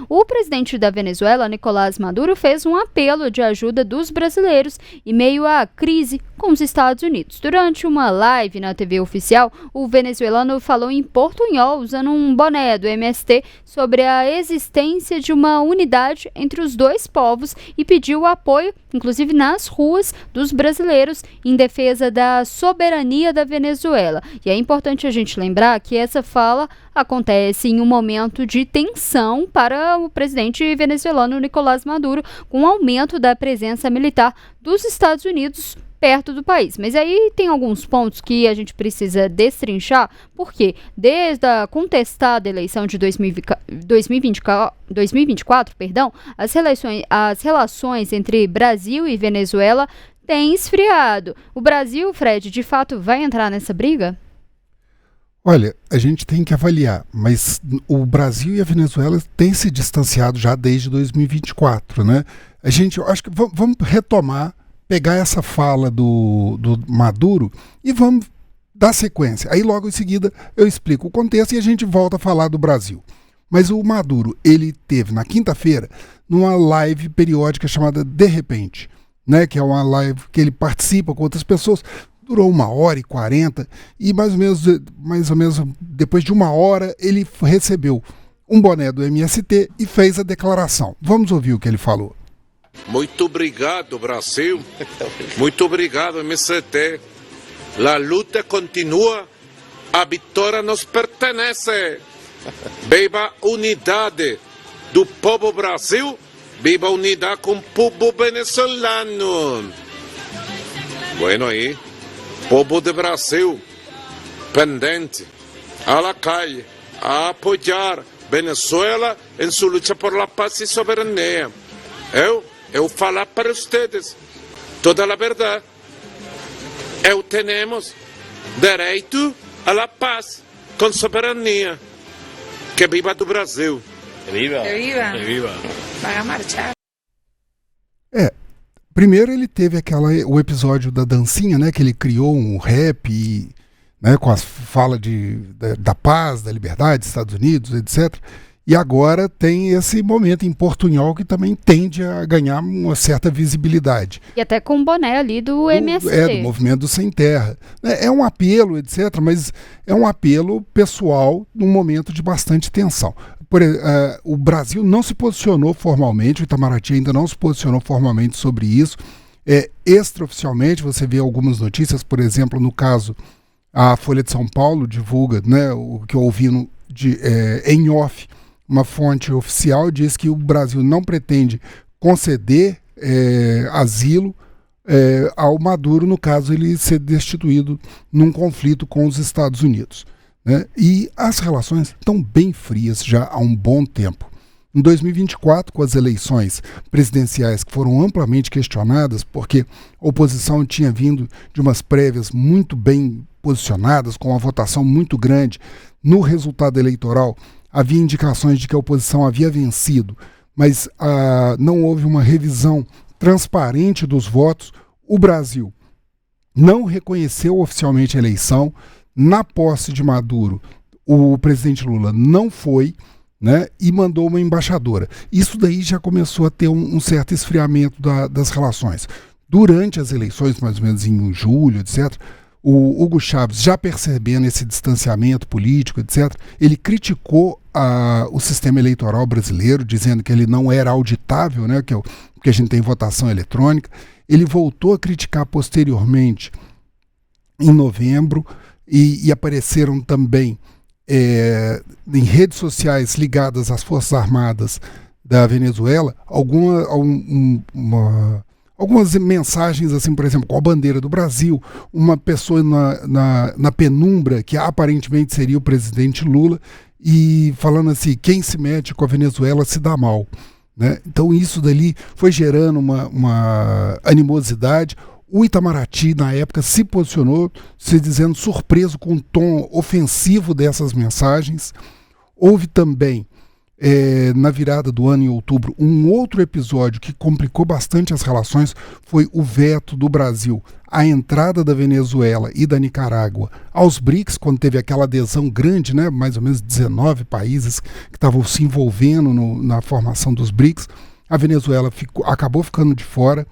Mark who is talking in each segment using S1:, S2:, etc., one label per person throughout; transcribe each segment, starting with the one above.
S1: o presidente da Venezuela, Nicolás Maduro, fez um apelo de ajuda dos brasileiros em meio à crise com os Estados Unidos. Durante uma live na TV oficial, o venezuelano falou em portunhol, usando um boné do MST, sobre a existência de uma unidade entre os dois povos e pediu apoio, inclusive nas ruas, dos brasileiros em defesa da soberania da Venezuela. E é importante a gente lembrar que essa fala acontece em um momento de tensão para o presidente venezuelano Nicolás Maduro, com o aumento da presença militar dos Estados Unidos perto do país. Mas aí tem alguns pontos que a gente precisa destrinchar, porque desde a contestada eleição de 2024, as relações entre Brasil e Venezuela têm esfriado. O Brasil, Fred, de fato vai entrar nessa briga?
S2: Olha, a gente tem que avaliar, mas o Brasil e a Venezuela têm se distanciado já desde 2024, né? Eu acho que vamos retomar, pegar essa fala do Maduro e vamos dar sequência. Aí logo em seguida eu explico o contexto e a gente volta a falar do Brasil. Mas o Maduro, ele teve na quinta-feira numa live periódica chamada De Repente, né, que é uma live que ele participa com outras pessoas, durou 1h40 e mais ou menos depois de 1 hora ele recebeu um boné do MST e fez a declaração. Vamos ouvir o que ele falou.
S3: Muito obrigado, Brasil. Muito obrigado, MST. A luta continua. A vitória nos pertence. Viva a unidade do povo Brasil. Viva a unidade com o povo venezuelano. Bueno, aí, povo de Brasil, pendente, a la calle, a apoiar Venezuela em sua luta por la paz e soberania. Eu falar para vocês toda a verdade. Temos direito à la paz com soberania. Que viva do Brasil.
S4: Que viva.
S5: Que viva.
S4: Que viva.
S5: Vai a marchar.
S2: Primeiro ele teve o episódio da dancinha, né, que ele criou um rap, né, com a fala da paz, da liberdade dos Estados Unidos, etc. E agora tem esse momento em portunhol que também tende a ganhar uma certa visibilidade.
S1: E até com o boné ali do MST.
S2: Do Movimento do Sem Terra. É um apelo, etc., mas é um apelo pessoal num momento de bastante tensão. O Brasil não se posicionou formalmente, o Itamaraty ainda não se posicionou formalmente sobre isso. Extraoficialmente, você vê algumas notícias, por exemplo, no caso, a Folha de São Paulo divulga, né, o que eu ouvi em off. Uma fonte oficial diz que o Brasil não pretende conceder asilo ao Maduro, no caso ele ser destituído num conflito com os Estados Unidos, né? E as relações estão bem frias já há um bom tempo. Em 2024, com as eleições presidenciais que foram amplamente questionadas, porque a oposição tinha vindo de umas prévias muito bem posicionadas, com uma votação muito grande, no resultado eleitoral havia indicações de que a oposição havia vencido, mas não houve uma revisão transparente dos votos. O Brasil não reconheceu oficialmente a eleição. Na posse de Maduro, o presidente Lula não foi, né, e mandou uma embaixadora. Isso daí já começou a ter um certo esfriamento das relações. Durante as eleições, mais ou menos em julho, etc., o Hugo Chávez, já percebendo esse distanciamento político, etc., ele criticou o sistema eleitoral brasileiro, dizendo que ele não era auditável, né, porque a gente tem votação eletrônica. Ele voltou a criticar posteriormente, em novembro, e apareceram também em redes sociais ligadas às Forças Armadas da Venezuela algumas mensagens, assim, por exemplo, com a bandeira do Brasil, uma pessoa na penumbra, que aparentemente seria o presidente Lula, e falando assim, quem se mete com a Venezuela se dá mal, né? Então isso dali foi gerando uma animosidade. O Itamaraty, na época, se posicionou, se dizendo surpreso com o tom ofensivo dessas mensagens. Houve também na virada do ano, em outubro, um outro episódio que complicou bastante as relações foi o veto do Brasil à entrada da Venezuela e da Nicarágua aos BRICS, quando teve aquela adesão grande, né, mais ou menos 19 países que estavam se envolvendo na formação dos BRICS. A Venezuela acabou ficando de fora.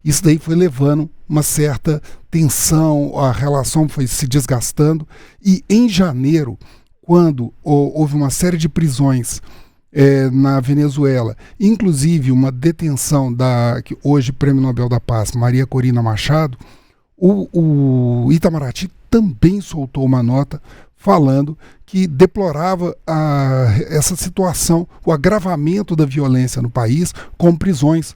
S2: Isso daí foi levando uma certa tensão, a relação foi se desgastando, e em janeiro, quando houve uma série de prisões na Venezuela, inclusive uma detenção que hoje Prêmio Nobel da Paz, Maria Corina Machado, o Itamaraty também soltou uma nota falando que deplorava essa situação, o agravamento da violência no país com prisões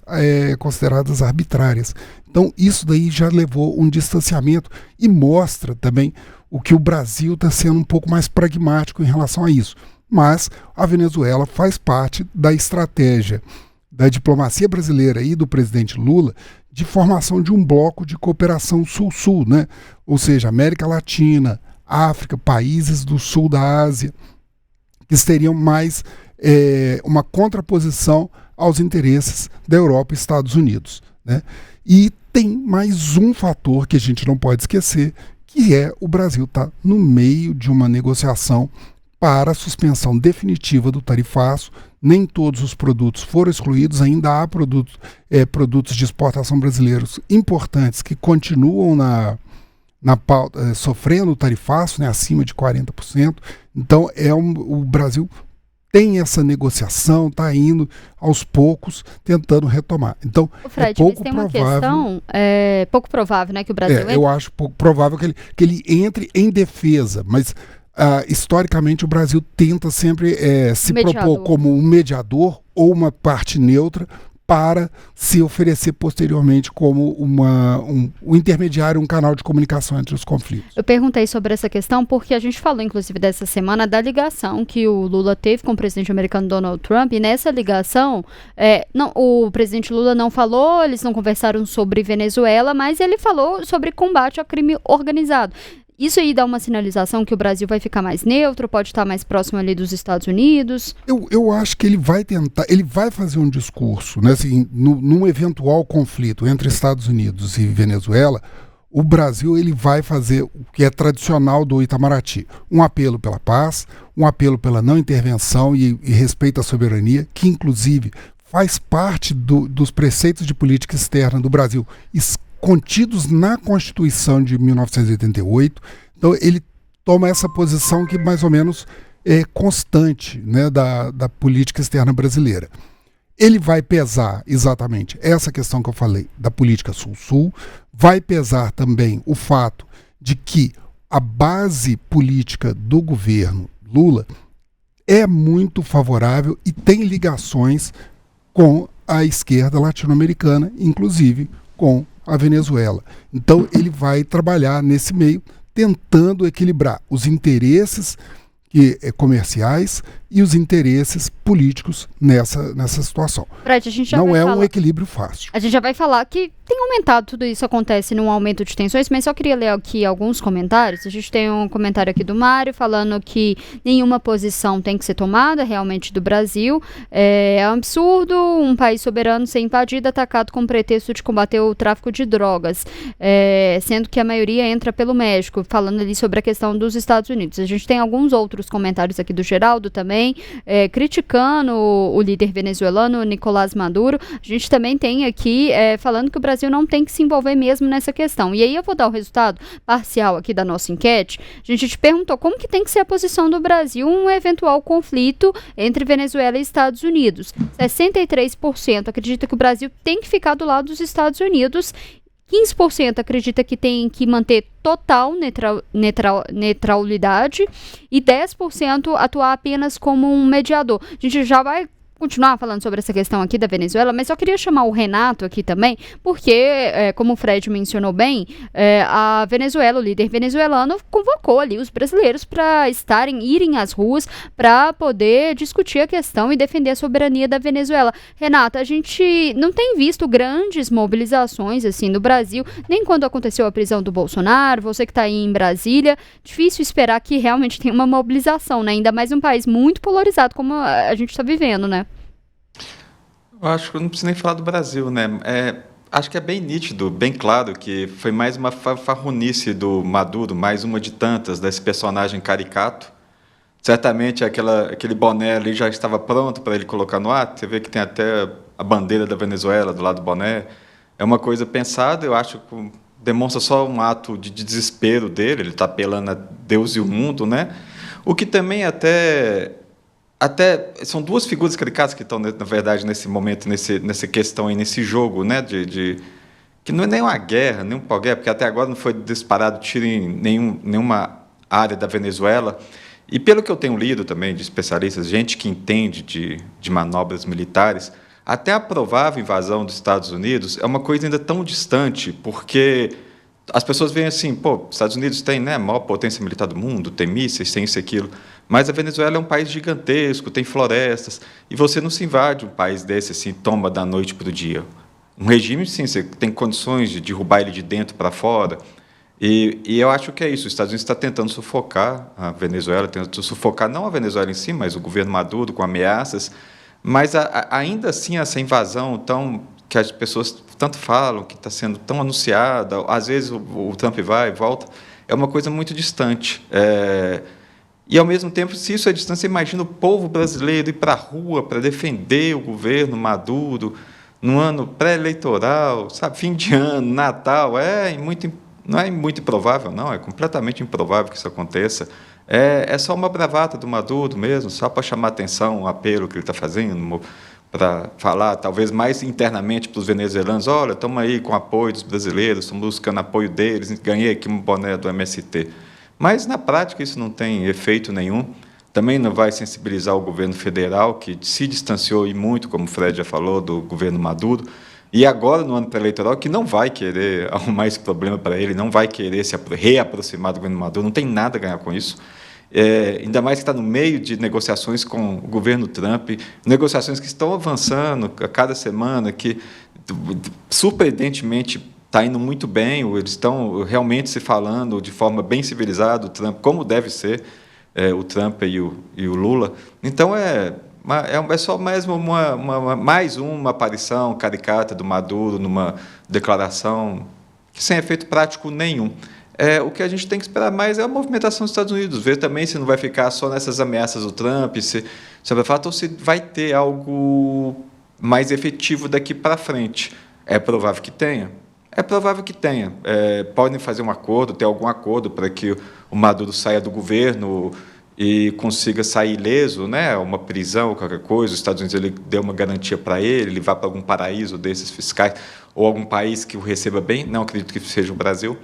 S2: consideradas arbitrárias. Então isso daí já levou um distanciamento e mostra também o que o Brasil está sendo um pouco mais pragmático em relação a isso. Mas a Venezuela faz parte da estratégia da diplomacia brasileira e do presidente Lula de formação de um bloco de cooperação sul-sul, né? Ou seja, América Latina, África, países do sul da Ásia, que teriam mais uma contraposição aos interesses da Europa e Estados Unidos, né? E tem mais um fator que a gente não pode esquecer, que é o Brasil estar no meio de uma negociação para a suspensão definitiva do tarifaço. Nem todos os produtos foram excluídos, ainda há produtos de exportação brasileiros importantes que continuam sofrendo o tarifaço, né, acima de 40%. Então o Brasil tem essa negociação, está indo aos poucos tentando retomar. Então,
S1: Fred,
S2: é pouco
S1: mas tem uma
S2: provável,
S1: questão, pouco provável, né, que o Brasil entre.
S2: Eu acho pouco provável que ele entre em defesa, mas historicamente o Brasil tenta sempre se propor como um mediador ou uma parte neutra para se oferecer posteriormente como um intermediário, um canal de comunicação entre os conflitos.
S1: Eu perguntei sobre essa questão porque a gente falou, inclusive, dessa semana da ligação que o Lula teve com o presidente americano Donald Trump, e nessa ligação, o presidente Lula não falou, eles não conversaram sobre Venezuela, mas ele falou sobre combate ao crime organizado. Isso aí dá uma sinalização que o Brasil vai ficar mais neutro, pode estar mais próximo ali dos Estados Unidos?
S2: Eu acho que ele vai fazer um discurso, né, assim, num eventual conflito entre Estados Unidos e Venezuela. O Brasil ele vai fazer o que é tradicional do Itamaraty, um apelo pela paz, um apelo pela não intervenção e respeito à soberania, que inclusive faz parte dos preceitos de política externa do Brasil, contidos na Constituição de 1988. Então ele toma essa posição que mais ou menos é constante, né, da política externa brasileira. Ele vai pesar exatamente essa questão que eu falei da política sul-sul, vai pesar também o fato de que a base política do governo Lula é muito favorável e tem ligações com a esquerda latino-americana, inclusive com a Venezuela. Então ele vai trabalhar nesse meio, tentando equilibrar os interesses comerciais e os interesses políticos nessa situação.
S1: Fred, a gente já
S2: não é um equilíbrio fácil.
S1: A gente já vai falar que tem aumentado, tudo isso acontece num aumento de tensões, mas só queria ler aqui alguns comentários. A gente tem um comentário aqui do Mário falando que nenhuma posição tem que ser tomada realmente do Brasil. É um absurdo um país soberano ser invadido, atacado com o pretexto de combater o tráfico de drogas, sendo que a maioria entra pelo México, falando ali sobre a questão dos Estados Unidos. A gente tem alguns outros comentários aqui do Geraldo também, criticando o líder venezuelano, Nicolás Maduro. A gente também tem aqui falando que o Brasil não tem que se envolver mesmo nessa questão. E aí eu vou dar o resultado parcial aqui da nossa enquete. A gente te perguntou como que tem que ser a posição do Brasil em um eventual conflito entre Venezuela e Estados Unidos. 63% acredita que o Brasil tem que ficar do lado dos Estados Unidos, 15% acredita que tem que manter total neutralidade e 10% atuar apenas como um mediador. A gente já vai continuar falando sobre essa questão aqui da Venezuela, mas só queria chamar o Renato aqui também, porque, como o Fred mencionou bem, a Venezuela, o líder venezuelano, convocou ali os brasileiros para irem às ruas para poder discutir a questão e defender a soberania da Venezuela. Renato, a gente não tem visto grandes mobilizações assim no Brasil, nem quando aconteceu a prisão do Bolsonaro. Você que está aí em Brasília, difícil esperar que realmente tenha uma mobilização, né? Ainda mais um país muito polarizado como a gente está vivendo, né?
S4: Eu acho que eu não preciso nem falar do Brasil, né? Acho que é bem nítido, bem claro que foi mais uma farrunice do Maduro, mais uma de tantas, desse personagem caricato. Certamente aquele boné ali já estava pronto para ele colocar no ar. Você vê que tem até a bandeira da Venezuela do lado do boné. É uma coisa pensada, eu acho que demonstra só um ato de desespero dele, ele está apelando a Deus e o mundo, né? O que também até são duas figuras caricatas que estão, na verdade, nesse momento, nessa questão aí, nesse jogo, né, que não é nem uma guerra, nem um pau-guerra, porque até agora não foi disparado tiro em nenhuma área da Venezuela. E pelo que eu tenho lido também de especialistas, gente que entende de manobras militares, até a provável invasão dos Estados Unidos é uma coisa ainda tão distante, porque as pessoas veem assim, pô, os Estados Unidos tem, né, a maior potência militar do mundo, tem mísseis, tem isso e aquilo, mas a Venezuela é um país gigantesco, tem florestas, e você não se invade um país desse assim, toma da noite para o dia. Um regime, sim, você tem condições de derrubar ele de dentro para fora, e eu acho que é isso, os Estados Unidos está tentando sufocar a Venezuela, tentando sufocar não a Venezuela em si, mas o governo Maduro com ameaças, mas ainda assim essa invasão que as pessoas tanto falam, que está sendo tão anunciada, às vezes o Trump vai e volta, é uma coisa muito distante. E, ao mesmo tempo, se isso é distante, você imagina o povo brasileiro ir para a rua para defender o governo Maduro no ano pré-eleitoral, sabe, fim de ano, Natal, não é muito improvável, não, é completamente improvável que isso aconteça. É só uma bravata do Maduro mesmo, só para chamar atenção, o apelo que ele está fazendo, para falar, talvez mais internamente para os venezuelanos, olha, estamos aí com o apoio dos brasileiros, estamos buscando apoio deles, ganhei aqui um boné do MST. Mas, na prática, isso não tem efeito nenhum. Também não vai sensibilizar o governo federal, que se distanciou e muito, como o Fred já falou, do governo Maduro. E agora, no ano pré-eleitoral, que não vai querer arrumar esse problema para ele, não vai querer se reaproximar do governo Maduro, não tem nada a ganhar com isso. Ainda mais que está no meio de negociações com o governo Trump, negociações que estão avançando a cada semana, que surpreendentemente está indo muito bem, eles estão realmente se falando de forma bem civilizada, o Trump, como deve ser o Trump e o Lula. Então, é só mais uma aparição caricata do Maduro numa declaração sem efeito prático nenhum. O que a gente tem que esperar mais é a movimentação dos Estados Unidos, ver também se não vai ficar só nessas ameaças do Trump, se vai falar, ou se vai ter algo mais efetivo daqui para frente. É provável que tenha. Podem fazer um acordo, ter algum acordo para que o Maduro saia do governo e consiga sair ileso, né? Uma prisão, qualquer coisa, os Estados Unidos ele deu uma garantia para ele vá para algum paraíso desses fiscais, ou algum país que o receba bem, não acredito que seja o Brasil,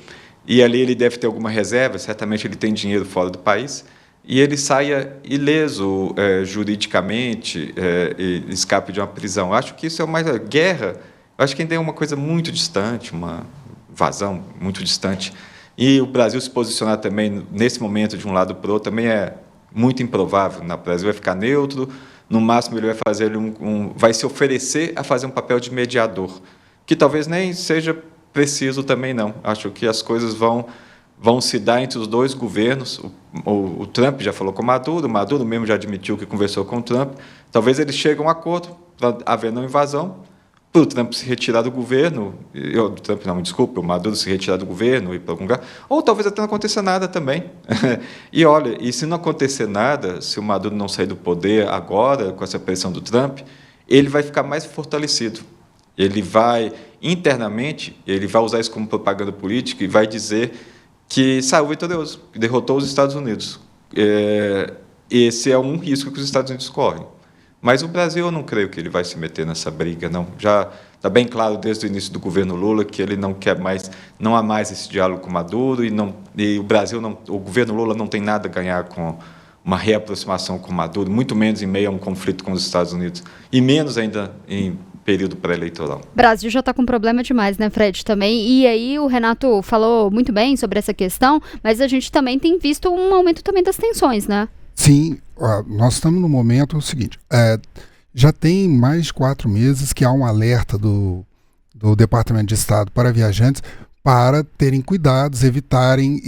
S4: e ali ele deve ter alguma reserva, certamente ele tem dinheiro fora do país, e ele saia ileso juridicamente e escape de uma prisão. Acho que isso é uma guerra, acho que ainda é uma coisa muito distante, uma invasão muito distante. E o Brasil se posicionar também, nesse momento, de um lado para o outro, também é muito improvável. O Brasil vai ficar neutro, no máximo ele vai fazer vai se oferecer a fazer um papel de mediador, que talvez nem seja preciso também, não. Acho que as coisas vão se dar entre os dois governos. O Trump já falou com o Maduro mesmo já admitiu que conversou com o Trump. Talvez eles cheguem a um acordo para haver não invasão, para o Trump se retirar do governo, o Maduro se retirar do governo e ir para algum lugar, ou talvez até não aconteça nada também. E se não acontecer nada, se o Maduro não sair do poder agora, com essa pressão do Trump, ele vai ficar mais fortalecido. Ele vai, internamente, ele vai usar isso como propaganda política e vai dizer que saiu vitorioso, que derrotou os Estados Unidos. Esse é um risco que os Estados Unidos correm. Mas o Brasil, eu não creio que ele vai se meter nessa briga, não. Já está bem claro desde o início do governo Lula que ele não quer mais, não há mais esse diálogo com Maduro e o Brasil, o governo Lula não tem nada a ganhar com uma reaproximação com Maduro, muito menos em meio a um conflito com os Estados Unidos, e menos ainda em período pré-eleitoral.
S1: O Brasil já está com problema demais, né, Fred, também, e aí o Renato falou muito bem sobre essa questão, mas a gente também tem visto um aumento também das tensões, né?
S2: Sim, nós estamos no momento seguinte, já tem mais de 4 meses que há um alerta do Departamento de Estado para viajantes para terem cuidados, evitarem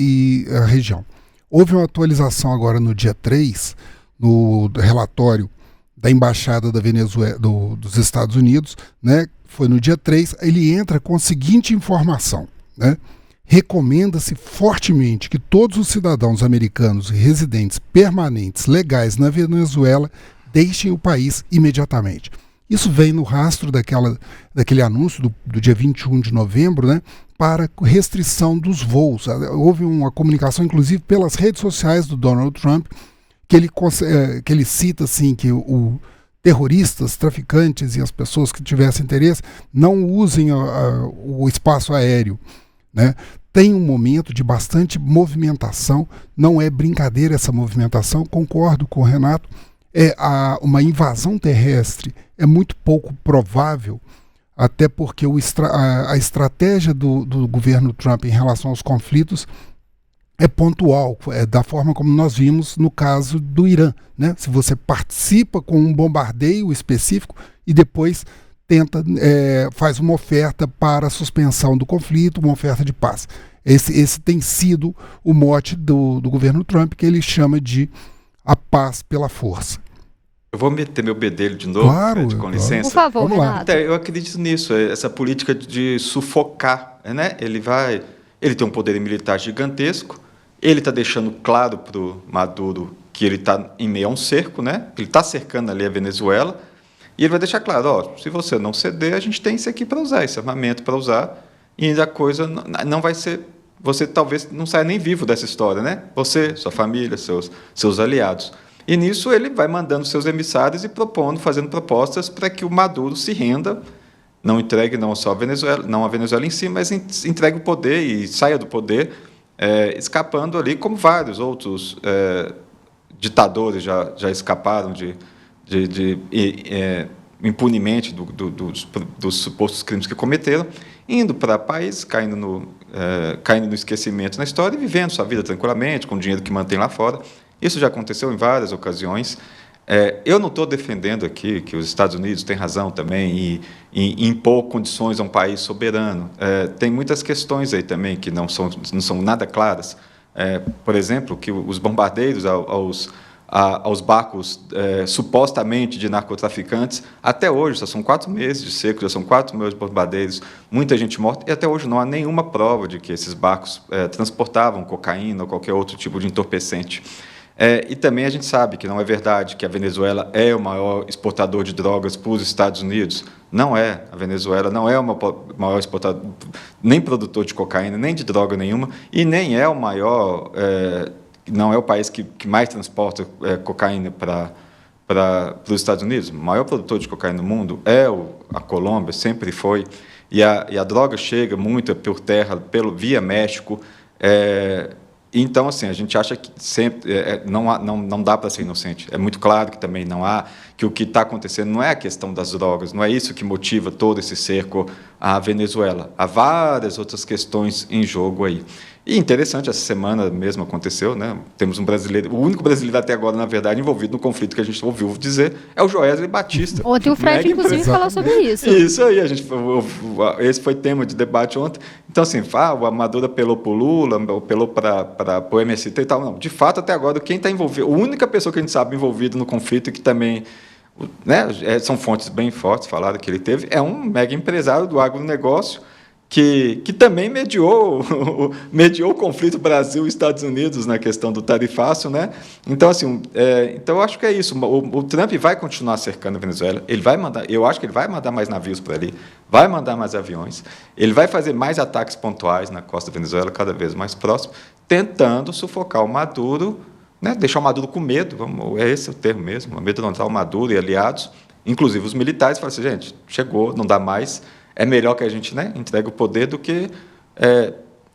S2: a região. Houve uma atualização agora no dia 3, no relatório da Embaixada da Venezuela, dos Estados Unidos, né? Foi no dia 3, ele entra com a seguinte informação, né? Recomenda-se fortemente que todos os cidadãos americanos residentes permanentes legais na Venezuela deixem o país imediatamente. Isso vem no rastro daquele anúncio do dia 21 de novembro, né, para restrição dos voos. Houve uma comunicação, inclusive, pelas redes sociais do Donald Trump, que ele cita assim, que terroristas, traficantes e as pessoas que tivessem interesse não usem o espaço aéreo, né? Tem um momento de bastante movimentação, não é brincadeira essa movimentação, concordo com o Renato, uma invasão terrestre é muito pouco provável, até porque a estratégia do governo Trump em relação aos conflitos é pontual, da forma como nós vimos no caso do Irã, né? Se você participa com um bombardeio específico e depois faz uma oferta para a suspensão do conflito, uma oferta de paz. Esse tem sido o mote do governo Trump, que ele chama de a paz pela força.
S4: Eu vou meter meu bedelho de novo,
S2: claro,
S4: Fred, com licença.
S1: Por favor,
S2: vamos lá.
S1: Renato.
S4: Então, eu acredito nisso, essa política de sufocar, né? Ele tem um poder militar gigantesco, ele está deixando claro para o Maduro que ele está em meio a um cerco, né? Ele está cercando ali a Venezuela, e ele vai deixar claro, se você não ceder, a gente tem isso aqui para usar, esse armamento para usar, e a coisa não vai ser... Você talvez não saia nem vivo dessa história, né? Você, sua família, seus aliados. E nisso ele vai mandando seus emissários e fazendo propostas para que o Maduro se renda, não entregue não só a Venezuela, não a Venezuela em si, mas entregue o poder e saia do poder, escapando ali, como vários outros ditadores já escaparam impunemente dos supostos crimes que cometeram, indo para países, caindo no esquecimento na história e vivendo sua vida tranquilamente, com o dinheiro que mantém lá fora. Isso já aconteceu em várias ocasiões. Eu não estou defendendo aqui que os Estados Unidos têm razão também em impor condições a um país soberano. Tem muitas questões aí também que não são nada claras. Por exemplo, que os bombardeiros aos barcos supostamente de narcotraficantes, até hoje, só são 4 meses de seco, já são 4 meses de bombardeiros, muita gente morta, e até hoje não há nenhuma prova de que esses barcos transportavam cocaína ou qualquer outro tipo de entorpecente. E também a gente sabe que não é verdade que a Venezuela é o maior exportador de drogas para os Estados Unidos. Não é. A Venezuela não é o maior exportador, nem produtor de cocaína, nem de droga nenhuma, e nem é o maior... não é o país que mais transporta cocaína para os Estados Unidos. O maior produtor de cocaína no mundo é a Colômbia, sempre foi, e a droga chega muito por terra, via México. Então, assim, a gente acha que sempre não dá para ser inocente. É muito claro que também não há, que o que está acontecendo não é a questão das drogas, não é isso que motiva todo esse cerco à Venezuela. Há várias outras questões em jogo aí. E interessante, essa semana mesmo aconteceu, né? Temos um brasileiro, o único brasileiro até agora, na verdade, envolvido no conflito que a gente ouviu dizer, é o Joesley Batista.
S1: Ontem o Fred, inclusive, falou sobre isso.
S4: Isso aí, esse foi tema de debate ontem. Então, assim, o Maduro apelou para o Lula, apelou para o MST e tal. Não, de fato, até agora, quem está envolvido, a única pessoa que a gente sabe envolvida no conflito e que também... né, são fontes bem fortes, falaram que ele teve, é um mega empresário do agronegócio, que também mediou o conflito Brasil e Estados Unidos na questão do tarifácio, né? Então, assim, então eu acho que é isso. O Trump vai continuar cercando a Venezuela. Eu acho que ele vai mandar mais navios para ali, vai mandar mais aviões. Ele vai fazer mais ataques pontuais na costa da Venezuela, cada vez mais próximo, tentando sufocar o Maduro, né? Deixar o Maduro com medo. Esse é o termo mesmo, amedrontar o Maduro e aliados, inclusive os militares. Falar assim, gente, chegou, não dá mais. É melhor que a gente, né, entregue o poder do que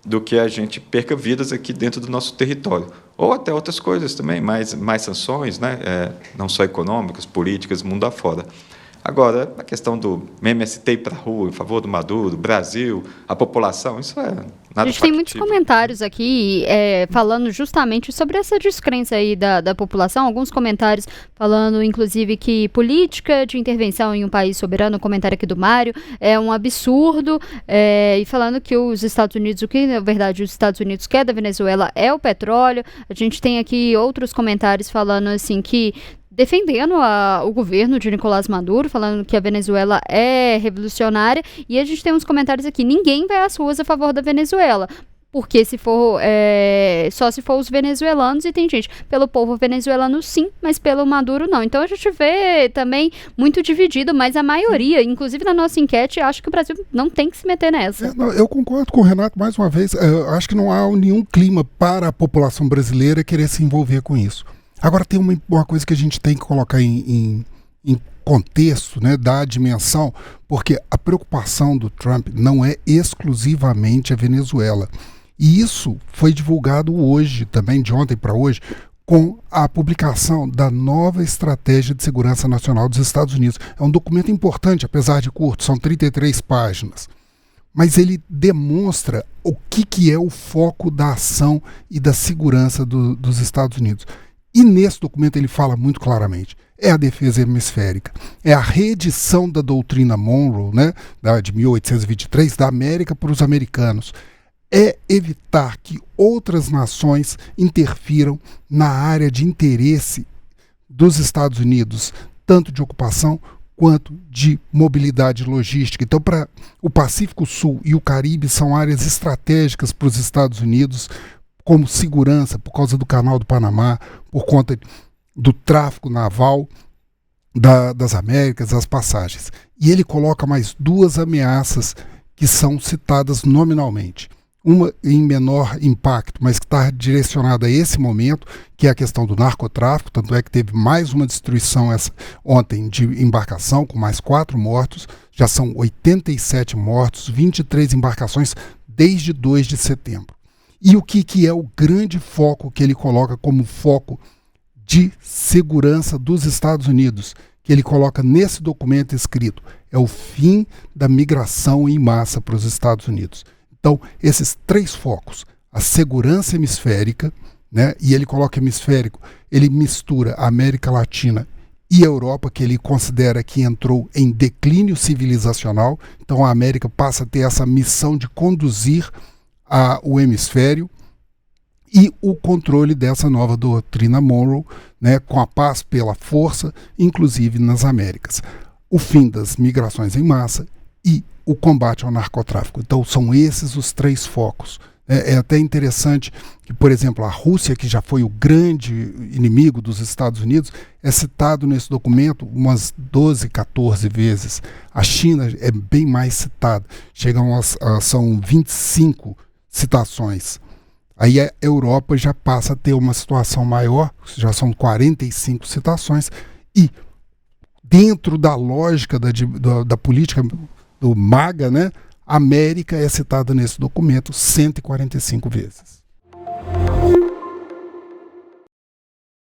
S4: do que a gente perca vidas aqui dentro do nosso território. Ou até outras coisas também, mais sanções, né? Não só econômicas, políticas, mundo afora. Agora, a questão do MST ir para a rua em favor do Maduro, Brasil, a população, isso é nada.
S1: A gente tem muitos comentários aqui falando justamente sobre essa descrença aí da população, alguns comentários falando, inclusive, que política de intervenção em um país soberano, o comentário aqui do Mário, é um absurdo, e falando que os Estados Unidos, o que na verdade os Estados Unidos quer da Venezuela é o petróleo. A gente tem aqui outros comentários falando assim que defendendo o governo de Nicolás Maduro, falando que a Venezuela é revolucionária, e a gente tem uns comentários aqui, ninguém vai às ruas a favor da Venezuela, porque só se for os venezuelanos, e tem gente, pelo povo venezuelano sim, mas pelo Maduro não. Então a gente vê também muito dividido, mas a maioria, inclusive na nossa enquete, acha que o Brasil não tem que se meter nessa.
S2: Eu concordo com o Renato mais uma vez, acho que não há nenhum clima para a população brasileira querer se envolver com isso. Agora tem uma coisa que a gente tem que colocar em contexto, né, da dimensão, porque a preocupação do Trump não é exclusivamente a Venezuela. E isso foi divulgado hoje, também de ontem para hoje, com a publicação da nova Estratégia de Segurança Nacional dos Estados Unidos. É um documento importante, apesar de curto, são 33 páginas. Mas ele demonstra o que é o foco da ação e da segurança dos Estados Unidos. E nesse documento ele fala muito claramente, é a defesa hemisférica, é a reedição da doutrina Monroe, né, de 1823, da América para os americanos, é evitar que outras nações interfiram na área de interesse dos Estados Unidos, tanto de ocupação quanto de mobilidade logística. Então, para o Pacífico Sul e o Caribe são áreas estratégicas para os Estados Unidos, como segurança, por causa do Canal do Panamá, por conta do tráfico naval das Américas, as passagens. E ele coloca mais duas ameaças que são citadas nominalmente. Uma em menor impacto, mas que está direcionada a esse momento, que é a questão do narcotráfico, tanto é que teve mais uma destruição ontem de embarcação, com mais 4 mortos, já são 87 mortos, 23 embarcações desde 2 de setembro. E o que é o grande foco que ele coloca como foco de segurança dos Estados Unidos, que ele coloca nesse documento escrito, é o fim da migração em massa para os Estados Unidos. Então, esses 3 focos, a segurança hemisférica, né, e ele coloca hemisférico, ele mistura a América Latina e a Europa, que ele considera que entrou em declínio civilizacional, então a América passa a ter essa missão de conduzir o hemisfério, e o controle dessa nova doutrina Monroe, né, com a paz pela força, inclusive nas Américas. O fim das migrações em massa e o combate ao narcotráfico. Então são esses os 3 focos. É até interessante que, por exemplo, a Rússia, que já foi o grande inimigo dos Estados Unidos, é citado nesse documento umas 12, 14 vezes. A China é bem mais citada, são 25 citações. Aí a Europa já passa a ter uma situação maior, já são 45 citações, e dentro da lógica da política do MAGA, né, a América é citada nesse documento 145 vezes.